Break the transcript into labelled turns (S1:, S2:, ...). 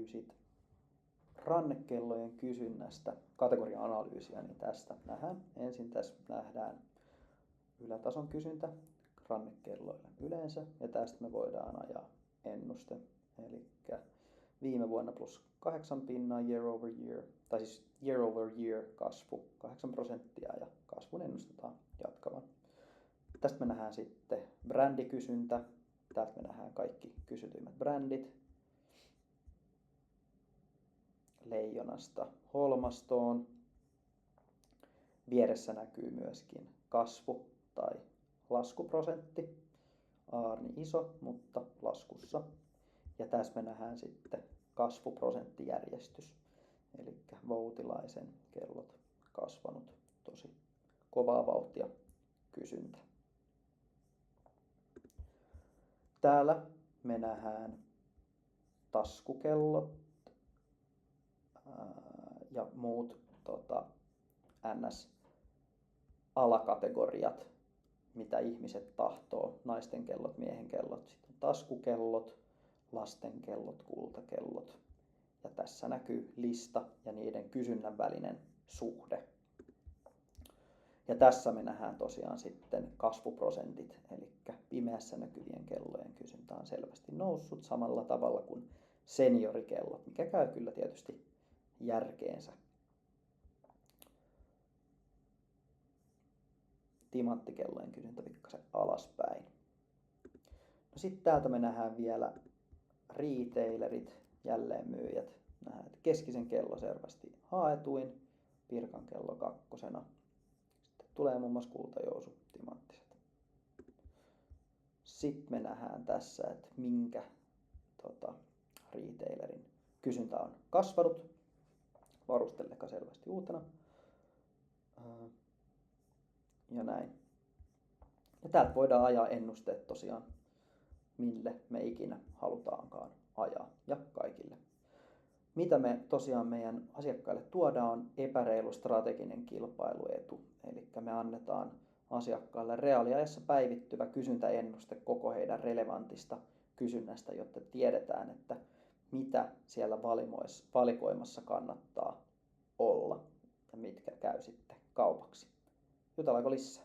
S1: analyysit rannekellojen kysynnästä, kategoria-analyysiä, niin tästä nähdään. Ensin tässä nähdään ylätason kysyntä rannekelloille yleensä, ja tästä me voidaan ajaa ennuste. Eli viime vuonna plus 8% year over year, tai siis year over year kasvu 8%, ja kasvun ennustetaan jatkavan. Tästä me nähdään sitten brändikysyntä. Täältä me nähdään kaikki kysytyimmät brändit. Leijonasta Holmastoon. Vieressä näkyy myöskin kasvu- tai laskuprosentti. Aarni iso, mutta laskussa. Ja tässä me nähdään sitten kasvuprosenttijärjestys. Eli Voutilaisen kellot kasvanut tosi kovaa vauhtia kysyntä. Täällä me nähdään taskukellot ja muut NS-alakategoriat, mitä ihmiset tahtoo. Naisten kellot, miehen kellot, sitten taskukellot, lasten kellot, kultakellot. Ja tässä näkyy lista ja niiden kysynnän välinen suhde. Ja tässä me nähdään tosiaan sitten kasvuprosentit, eli pimeässä näkyvien kellojen kysyntä on selvästi noussut samalla tavalla kuin seniorikellot, mikä käy kyllä tietysti järkeensä. Timanttikellojen kysyntä pikkasen alaspäin. No sitten täältä me nähdään vielä retailerit, jälleenmyyjät. Nähdään, että Keskisen kello selvästi haetuin, Pirkan kello kakkosena. Sitten tulee muun muassa kultajousu, timanttiset. Sitten me nähdään tässä, että minkä retailerin kysyntä on kasvanut. Varustelleka selvästi uutena. Ja näin. Ja täältä voidaan ajaa ennusteet tosiaan, mille me ikinä halutaankaan ajaa ja kaikille. Mitä me tosiaan meidän asiakkaille tuodaan on epäreilu strateginen kilpailuetu. Eli me annetaan asiakkaille reaaliajassa päivittyvä kysyntäennuste koko heidän relevantista kysynnästä, jotta tiedetään, että mitä siellä valikoimassa kannattaa olla ja mitkä käy sitten kaupaksi. Jutellaanko lisää?